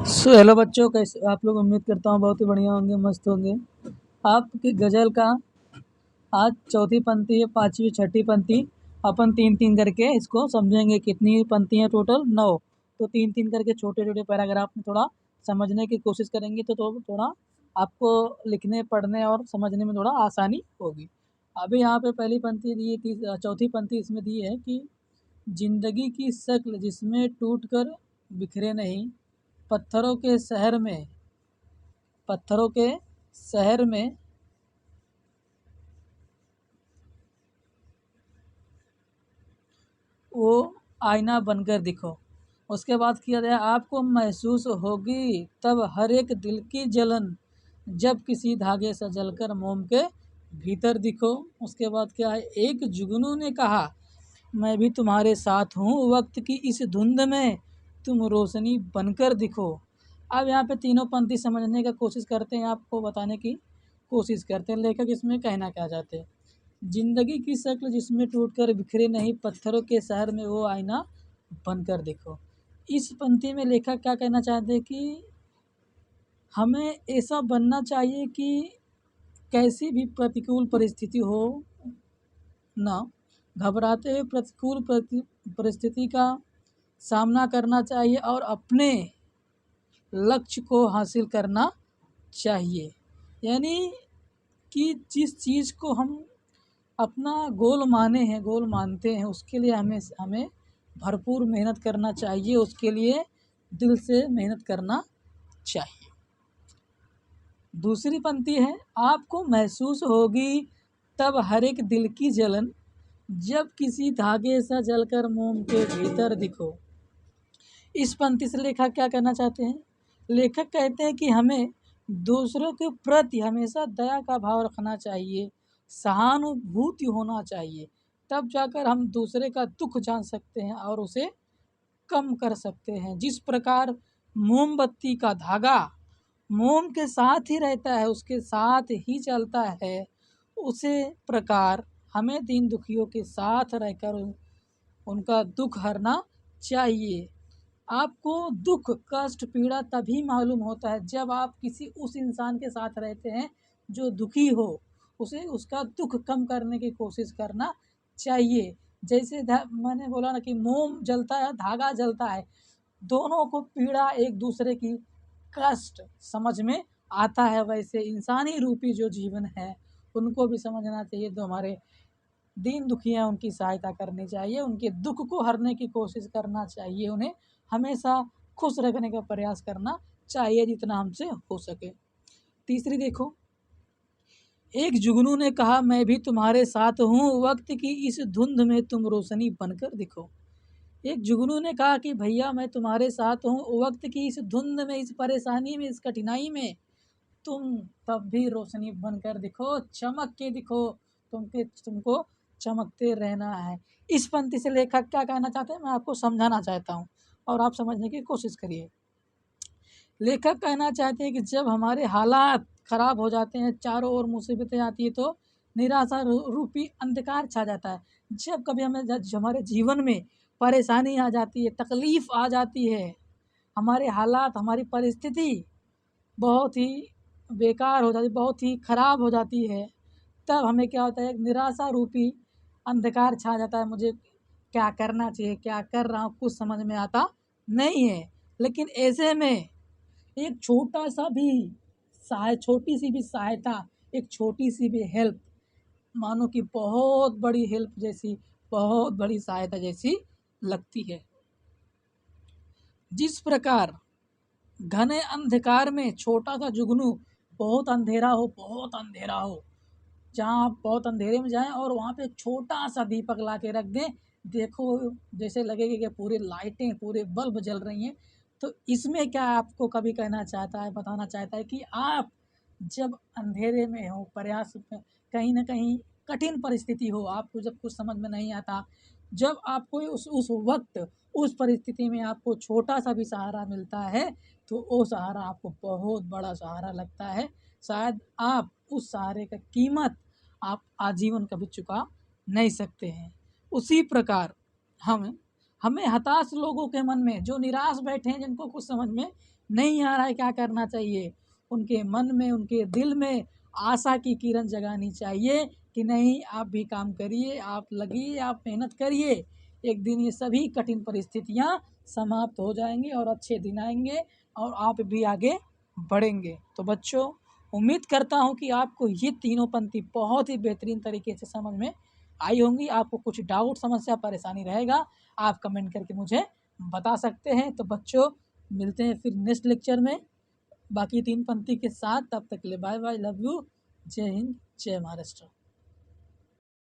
Hello बच्चों, कैसे आप लोग? उम्मीद करता हूँ बहुत ही बढ़िया होंगे, मस्त होंगे। आपकी गज़ल का आज चौथी पंक्ति है, पाँचवीं छठी पंक्ति। अपन तीन तीन करके इसको समझेंगे। कितनी पंक्ति हैं टोटल? 9। तो तीन तीन करके छोटे छोटे पैराग्राफ में थोड़ा समझने की कोशिश करेंगे तो थोड़ा आपको लिखने पढ़ने और समझने में थोड़ा आसानी होगी। अभी यहाँ पे पहली पंक्ति दी है, चौथी पंक्ति इसमें दी है कि जिंदगी की शक्ल जिसमें टूट कर बिखरे नहीं, पत्थरों के शहर में पत्थरों के शहर में वो आईना बनकर दिखो। उसके बाद किया गया, आपको महसूस होगी तब हर एक दिल की जलन, जब किसी धागे से जलकर मोम के भीतर दिखो। उसके बाद क्या है, एक जुगनू ने कहा मैं भी तुम्हारे साथ हूँ वक्त की इस धुंध में, तुम रोशनी बनकर दिखो। अब यहाँ पे तीनों पंक्ति समझने का कोशिश करते हैं, आपको बताने की कोशिश करते हैं लेखक इसमें कहना क्या चाहते हैं। जिंदगी की शक्ल जिसमें टूटकर बिखरे नहीं, पत्थरों के शहर में वो आईना बनकर देखो। इस पंक्ति में लेखक क्या कहना चाहते हैं कि हमें ऐसा बनना चाहिए कि कैसी भी प्रतिकूल परिस्थिति हो ना घबराते हुए प्रतिकूल परिस्थिति का सामना करना चाहिए और अपने लक्ष्य को हासिल करना चाहिए। यानी कि जिस चीज़ को हम अपना गोल मानते हैं, उसके लिए हमें हमें भरपूर मेहनत करना चाहिए, उसके लिए दिल से मेहनत करना चाहिए। दूसरी पंक्ति है, आपको महसूस होगी तब हर एक दिल की जलन, जब किसी धागे से जलकर मोम के भीतर दिखो। इस पंक्ति से लेखक क्या कहना चाहते हैं? लेखक कहते हैं कि हमें दूसरों के प्रति हमेशा दया का भाव रखना चाहिए, सहानुभूति होना चाहिए, तब जाकर हम दूसरे का दुख जान सकते हैं और उसे कम कर सकते हैं। जिस प्रकार मोमबत्ती का धागा मोम के साथ ही रहता है, उसके साथ ही चलता है, उसी प्रकार हमें दीन दुखियों के साथ रहकर उनका दुख हरना चाहिए। आपको दुख कष्ट पीड़ा तभी मालूम होता है जब आप किसी उस इंसान के साथ रहते हैं जो दुखी हो, उसे उसका दुख कम करने की कोशिश करना चाहिए। जैसे मैंने बोला ना कि मोम जलता है, धागा जलता है, दोनों को पीड़ा एक दूसरे की कष्ट समझ में आता है, वैसे इंसानी रूपी जो जीवन है उनको भी समझना चाहिए। तो हमारे दीन दुखी हैं उनकी सहायता करनी चाहिए, उनके दुख को हरने की कोशिश करना चाहिए, उन्हें हमेशा खुश रखने का प्रयास करना चाहिए जितना हमसे हो सके। तीसरी देखो, एक जुगनू ने कहा मैं भी तुम्हारे साथ हूँ वक्त की इस धुंध में, तुम रोशनी बनकर दिखो। एक जुगनू ने कहा कि भैया मैं तुम्हारे साथ हूँ वक्त की इस धुंध में, इस परेशानी में, इस कठिनाई में, तुम तब भी रोशनी बनकर दिखो, चमक के दिखो, तुमको चमकते रहना है। इस पंक्ति से लेखक क्या कहना चाहते हैं मैं आपको समझाना चाहता हूँ और आप समझने की कोशिश करिए। लेखक कहना चाहते हैं कि जब हमारे हालात खराब हो जाते हैं, चारों ओर मुसीबतें आती है, तो निराशा रूपी अंधकार छा जाता है। जब कभी हमारे जीवन में परेशानी आ जाती है, तकलीफ आ जाती है, हमारे हालात हमारी परिस्थिति बहुत ही बेकार हो जाती, बहुत ही खराब हो जाती है, तब हमें क्या होता है, एक निराशा रूपी अंधकार छा जाता है। मुझे क्या करना चाहिए, क्या कर रहा हूँ, कुछ समझ में आता नहीं है। लेकिन ऐसे में एक छोटी सी भी सहायता, एक छोटी सी भी हेल्प, मानो कि बहुत बड़ी हेल्प जैसी, बहुत बड़ी सहायता जैसी लगती है। जिस प्रकार घने अंधकार में छोटा सा जुगनू, बहुत अंधेरा हो, बहुत अंधेरा हो, जहाँ आप बहुत अंधेरे में जाएं और वहाँ पे एक छोटा सा दीपक ला के रख दें, देखो जैसे लगेगा कि पूरी लाइटें, पूरे बल्ब जल रही हैं। तो इसमें क्या आपको कभी कहना चाहता है, बताना चाहता है कि आप जब अंधेरे में हो, प्रयास में, कहीं ना कहीं कठिन परिस्थिति हो, आपको जब कुछ समझ में नहीं आता, जब आपको उस वक्त उस परिस्थिति में आपको छोटा सा भी सहारा मिलता है, तो वो सहारा आपको बहुत बड़ा सहारा लगता है। शायद आप उस सहारे का कीमत आप आजीवन कभी चुका नहीं सकते हैं। उसी प्रकार हमें हताश लोगों के मन में, जो निराश बैठे हैं, जिनको कुछ समझ में नहीं आ रहा है क्या करना चाहिए, उनके मन में, उनके दिल में आशा की किरण जगानी चाहिए कि नहीं, आप भी काम करिए, आप लगिए, आप मेहनत करिए, एक दिन ये सभी कठिन परिस्थितियाँ समाप्त हो जाएंगी और अच्छे दिन आएंगे और आप भी आगे बढ़ेंगे। तो बच्चों, उम्मीद करता हूँ कि आपको ये तीनों पंक्ति बहुत ही बेहतरीन तरीके से समझ में आई होंगी। आपको कुछ डाउट, समस्या, परेशानी रहेगा, आप कमेंट करके मुझे बता सकते हैं। तो बच्चों, मिलते हैं फिर नेक्स्ट लेक्चर में बाकी 3 पंक्ति के साथ। तब तक के लिए बाय बाय, लव यू, जय हिंद, जय महाराष्ट्र।